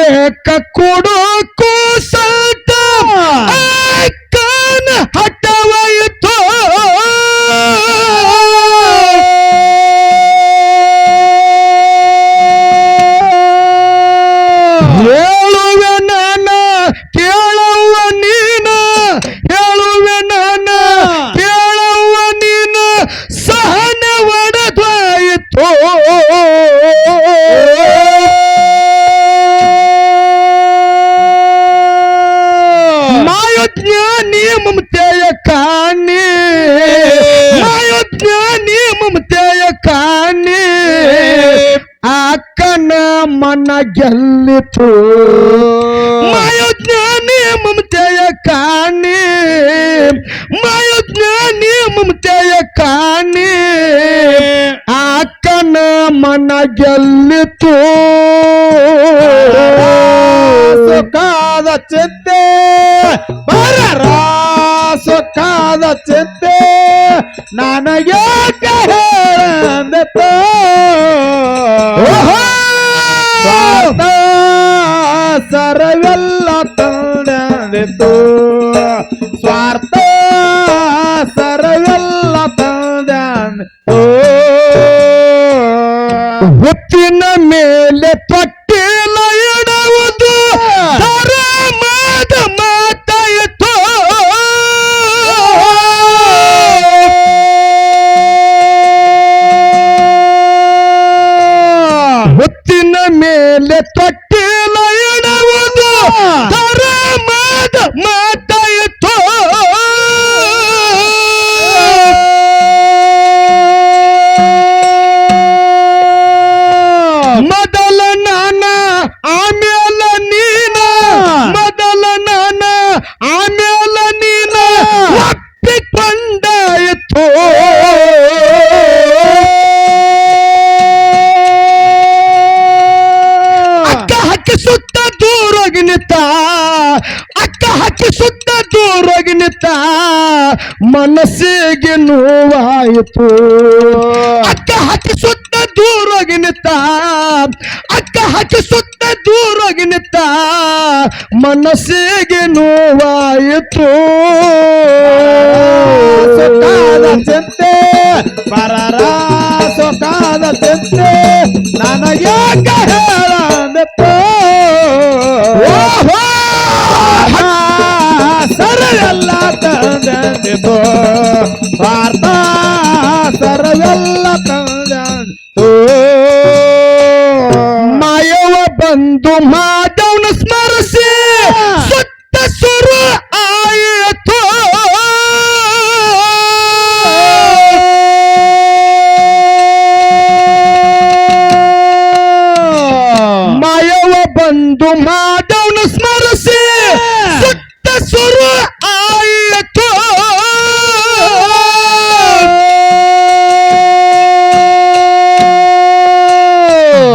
ಬೇಕ ಕೊಡೋಕು ಸಲ್ಟ ಅಕ್ಕನ ಹಠವಾಯಿತು ಹೇಳುವೆ ನಾನ ಕೇಳುವ ನೀನ ಹೇಳುವೆ ನಾನ ಕೇಳುವ ನೀನ ಸಹನ ಒಡೆದಾಯಿತು ಮಾಯೋಜ್ಞಾನಿ ಮಮತೆಯ ಕಾಣಿ ಮಾಯೋಜ್ಞಾನಿ ಮಮತೆಯ ಕಾಣಿ ಅಕ್ಕನ ಮನ ಗೆಲ್ಲಿತು ಮಾಯೋಜ್ಞಾನಿ ಮಮತೆಯ ಕಾಣಿ ಮಾಯೋಜ್ಞಾನಿ ಮಮತೆಯ ಕಾಣಿ ಅಕ್ಕನ ಮನ ಗೆಲ್ಲಿತು ಸುಖಾದ ಚಿಂತೆ ಬರರ ಸುಖಾದ ಚಿಂತೆ ನನಗೆ ಹೇಳಂದಿತು ಸರವೆಲ್ಲ ತಂದಿತು ಸ್ವಾರ್ಥ ಸರವೆಲ್ಲ ತಂದಿತು ಹೊತ್ತಿನ ಮೇಲೆ ತೊಟ್ಟಿಲ ಇಡುವುದು ಧರ್ಮದ ಮಾತಾಯಿತು ಹೊತ್ತಿನ ಮೇಲೆ ತೊಟ್ಟಿಲ ಇಡುವುದು ಧರ್ಮದ ಮಾತಾಯಿತು ಮೊದಲ ನಾನ ಆಮೇಲೆ ನೀನ ಮೊದಲ ನಾನ ಆಮೇಲೆ ನೀನ ಒಪ್ಪಿಕೊಂಡಾಯಿತು ಅಕ್ಕ ಹಕ್ಕಿ ಸುತ್ತ ದೂರೋಗಿ ನಿಂತ ಅಕ್ಕ ಹಕ್ಕಿ ಸುತ್ತ ದೂರೋಗಿ ನಿಂತ ಮನಸ್ಸಿಗೆ ನೋವಾಯಿತು ಅಕ್ಕ ಹಕ್ಕಿ ಸುತ್ತ ದೂರೋಗಿ ನಿಂತ ಅಕ್ಕ ಹಕ್ಕಿ ಸುತ್ತ ದೂರೋಗಿ ನಿಂತ ಮನಸ್ಸಿಗೆ ನೋವಾಯಿತು ಸುಖಾದ ಚಿಂತೆ ಪರರ ಸುಖಾದ ಚಿಂತೆ ನನಗೆ ಹೇಳಂದಿತ್ತು ಸರವೆಲ್ಲ ತಂದಿತು ಸ್ವಾರ್ಥ ಸರವೆಲ್ಲ ತಂದಿತು ಮಾಯವ ಬಂದು ಮಾಧವನ ಸ್ಮರಿಸಿ ಸುತ್ತ ಸುರು ಆಯಿತು ಮಾಯವ ಬಂದು ಮಾಧವನ ಸ್ಮರಿಸಿ ಸುತ್ತ ಸುರು ಆಯಿತು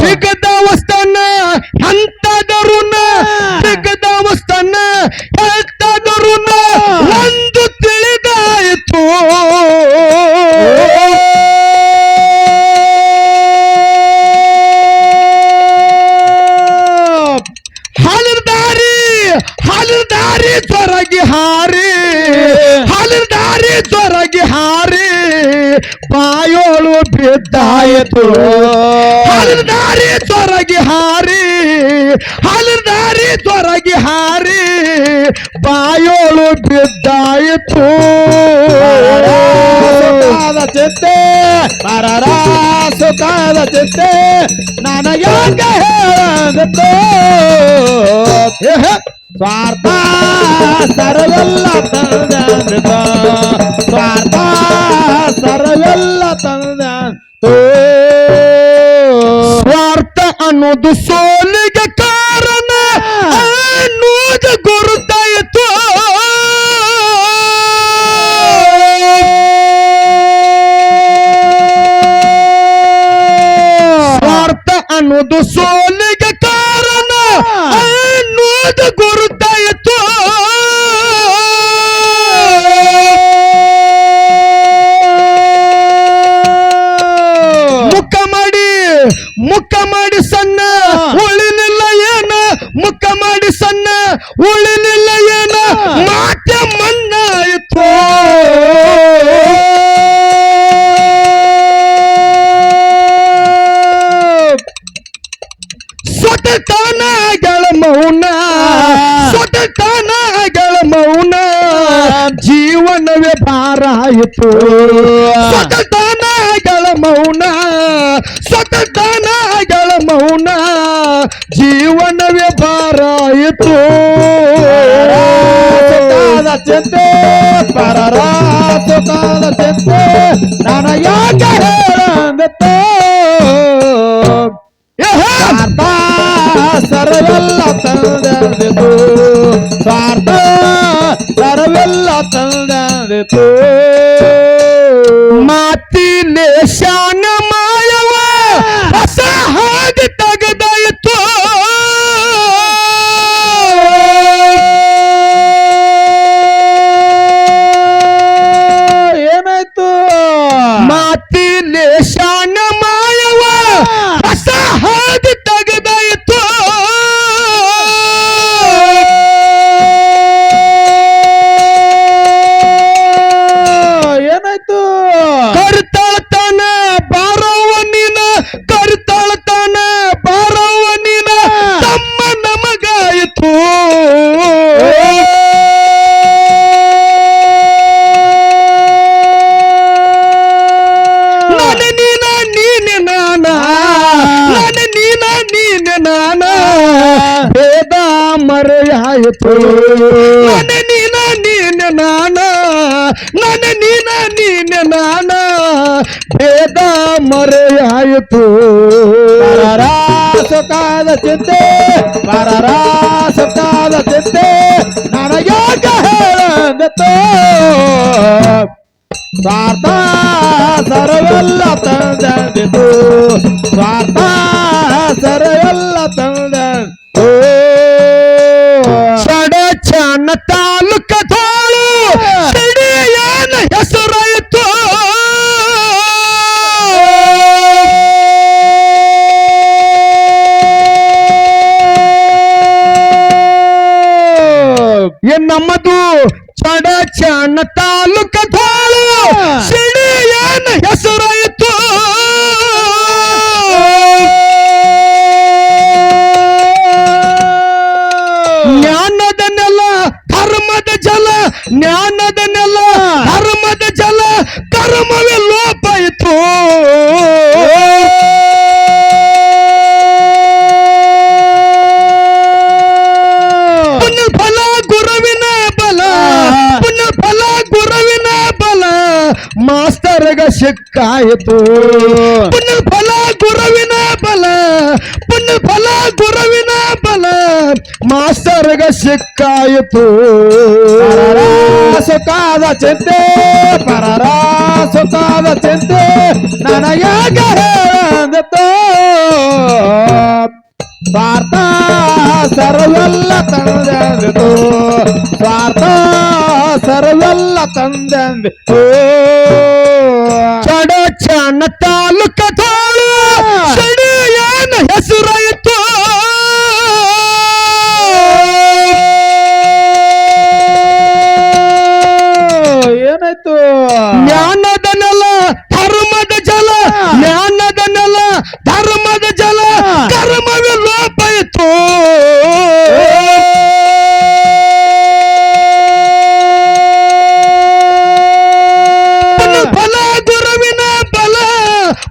ದಿಗದವಸ್ತನ ಎಂತದರುನ ದಿಗದವಸ್ತನ ಎಂತದರುನ ಒಂದು ತಿಳಿದಾಯಿತು ಹಾಲಿದಾರಿ ಜ್ವರಗಿ ಹಾರಿ ಹಾಲಿದಾರಿ ಜ್ವರಗಿ ಹಾರಿ ಬಾಯೋಳು ಬಿದ್ದಾಯಿತು ಹಾಲಿದಾರಿ ಜ್ವರಗಿ ಹಾರಿ ಹಾಲಿದಾರಿ ಜ್ವರಗಿ ಹಾರಿ ಬಾಯೋಳು ಬಿದ್ದಾಯಿತು ಸುಖಾದ ಚಿಂತೆ ಪರರ ಸುಖಾದ ಚಿಂತೆ ನನಗೆ ಹೇಳಂದಿತು ಸ್ವಾರ್ಥ ಸರ್ವೆಲ್ಲ ತಂದ ಸ್ವಾರ್ಥ ಸರ್ವೆಲ್ಲ ತಂದ ಸ್ವಾರ್ಥ ಅನ್ನೋದು ಸೋಲಿಗೆ ಕಾರಣ ಅನ್ನೋದು ಗುರುತಾಯಿತು ಸ್ವಾರ್ಥ ಅನ್ನೋದು ಸೋಲಿಗೆ ಕಾರಣ ಅನ್ನೋದು ಗುರುತಾಯಿತು ಮುಖ ಮಾಡಿ ಸಣ್ಣ ಉಳಿಲಿಲ್ಲ ಏನ ಸೊದತಾನ ಗಳ ಮೌನ ಸೊದತಾನ ಗಳ ಮೌನ ಜೀವನವೇ ಭಾರ ಆಯಿತು ಸೊದತಾನ ಗಳ ಮೌನ ಸೊದತಾನ ಗಳ ಮೌನ ಜೀವನವೇ ಭಾರ ಆಯಿತು ಚಿಂತೆ ಪರರ ಸುಖದ ಚಿಂತೆ ನಾನು ಯಾಕೆ ಹೇಳಂದಿತ್ತು ಸ್ವಾರ್ಥ ಸರ್ವೆಲ್ಲ ತಂದೆಂದಿತು ಸ್ವಾರ್ಥ ಸರ್ವೆಲ್ಲ ತಂದೆಂದಿತು ಮಾತಿಲೆ ಶಾನ ಮಾಯವ ಹೊಸ ಹಾಗೆ ತೆಗೆದಾಯಿತು ಏನಾಯ್ತು ಮಾತಿಲೆ ಶಾನ ಮಾಯವ ಹೊಸ ಹಾಗೆ ತೆಗೆದಾಯಿತು ಏನಾಯ್ತು ಕರಿತಾಳ್ತಾನ ಬಾರವ್ವ ನೀನ ಕರಿತಾಳ್ತಾನ ಬಾರವ್ವ ನೀನ ತಮ್ಮ ನಮಗಾಯಿತು ನಾನು ನೀನ ನೀನೆ ನಾನ ನಾನು ನೀನ ನೀನೆ ನಾನ ಭೇದ ಮರೆಯಾಯಿತು ನಾನು ನೀನ ನೀನೆ ನಾನ ನಾನು ನೀನ ನೀನೆ ನಾನ ಭೇದ ಮರೆಯಾಯಿತು ಪರರ ಸುಖದ ಚಿಂತೆ ಪರರ ಸುಖದ ಚಿಂತೆ ನನಗ್ಯಾಕೆ ಹೇಳಂದಿತ್ತು ಸ್ವಾರ್ಥ ಸರ್ವೆಲ್ಲ ತಂದೆಂದಿತು ಸ್ವಾರ್ಥ ಸರ್ವೆಲ್ಲ ತಂದೆಂದಿತು ಚಡಚನ ತಾಲೂಕ ತಾಳು ಸಿಡಿಯನ ಹೆಸರಾಯಿತು ನಮ್ಮದು ಚಡಚನ ತಾಲೂಕ ತಾಳು ಸಿಡಿಯನ ಹೆಸರಾಯಿತು ಜ್ಞಾನದ ನೆಲ ಧರ್ಮದ ಜಲ ಜ್ಞಾನದ ನೆಲ ಧರ್ಮದ ಜಲ ಕರ್ಮವೇ ಲೋಪಾಯಿತು ಪುಣ್ಯ ಫಲ ಗುರುವಿನ ಬಲ ಪುಣ್ಯ ಫಲ ಗುರುವಿನ ಬಲ ಮಾಸ್ತರ್ಗ ಸಿಕ್ಕಾಯಿತು ಪುಣ್ಯ ಫಲ ಗುರುವಿನ ಬಲ ಪುಣ್ಯ ಫಲ ಗುರುವಿನ ಬಲ ಮಾಸ್ತರ್ಗ ಸಿಕ್ಕಾಯಿತು ಪರರ ಸುಖದ ಚಿಂತೆ ಪರರ ಸುಖದ ಚಿಂತೆ ನನಗ್ಯಾಕೆ ಹೇಳಂದಿತ್ತು ಸ್ವಾರ್ಥ ಸರ್ವೆಲ್ಲ ತಂದೆಂದಿತು ಸ್ವಾರ್ಥ ಸರ್ವೆಲ್ಲ ತಂದೆಂದಿತು ಚಡಚನ ತಾಲೂಕ ತಾಳು ಸಿಡಿಯನ ಹೆಸರಾಯಿತು ಏನಾಯ್ತು ಜ್ಞಾನದ ನೆಲ ಧರ್ಮದ ಜಲ ಜ್ಞಾನದ ನೆಲ ಧರ್ಮದ ಜಲ ಕರ್ಮವೇ ಲೋಪಾಯಿತು ಪುಣ್ಯ ಫಲ ಗುರುವಿನ ಬಲ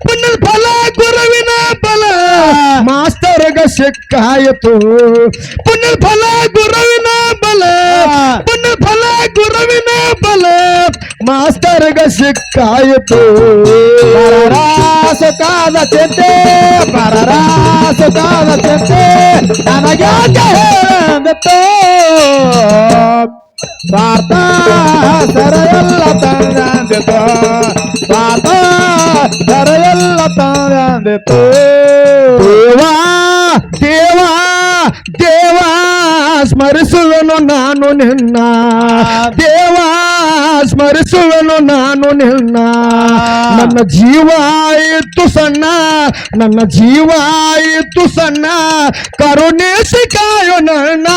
ಪುಣ್ಯ ಫಲ ಗುರುವಿನ ಬಲ ಮಾಸ್ತರ್ಗ ಸಿಕ್ಕಾಯಿತು ಪುಣ್ಯ ಫಲ ಗುರುವಿನ ಬಲ ಪುಣ್ಯ ಫಲ ಗುರುವಿನ ಬಲ ಮಾಸ್ತರ್ಗ ಸಿಕ್ಕಾಯಿತು ಪರರ ಸುಖದ ಚಿಂತೆ ಪರರ ಸುಖದ ಚಿಂತೆ ನನಗ್ಯಾಕೆ ಹೇಳಂದಿತ್ತು ಸ್ವಾರ್ಥ ಸರೆಯಲ್ಲ ತಂದೆಂದಿತು ಸ್ವಾರ್ಥ ಸರೆಯಲ್ಲ ತಂದೆಂದಿತು ದೇವಾ ದೇವಾ ದೇವಾ ಸ್ಮರಿಸುವೆನು ನಾನು ನಿನ್ನ ದೇವಾ ಸ್ಮರಿಸುವೆನು ನಾನು ನಿನ್ನ ನನ್ನ ಜೀವ ಆಯಿತು ಸಣ್ಣ ನನ್ನ ಜೀವ ಆಯಿತು ಸಣ್ಣ ಕರುಣಿಸಿ ಕಾಯೋ ನನ್ನ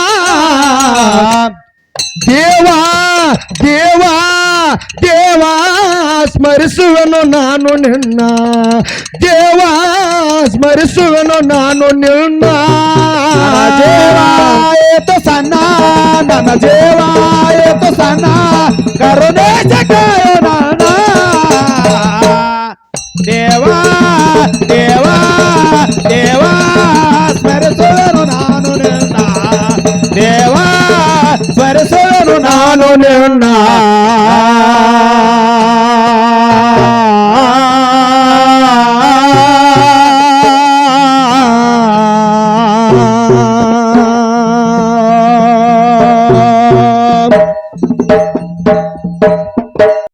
ದೇವಾ ದೇವಾ ದೇವ ಸ್ಮರಿಸುವೆನು ನಾನು ನಿನ್ನ ದೇವ ಸ್ಮರಿಸುವೆನು ನಾನು ನಿನ್ನ ಜೇವ ಏತು ಸಣ್ಣ ನನ್ನ ಜೇವ ಏತು ಸಣ್ಣ ಕರುಣೆ ಜಗಾಯೋ ನಾನ ದೇವಾ ದೇವಾ ದೇವಾ ಸ್ಮರಿಸುವೆನು ನಾನು ನಿನ್ನ ದೇವಾ ಸ್ಮರಿಸುವೆನು ನಾನು ನಿನ್ನ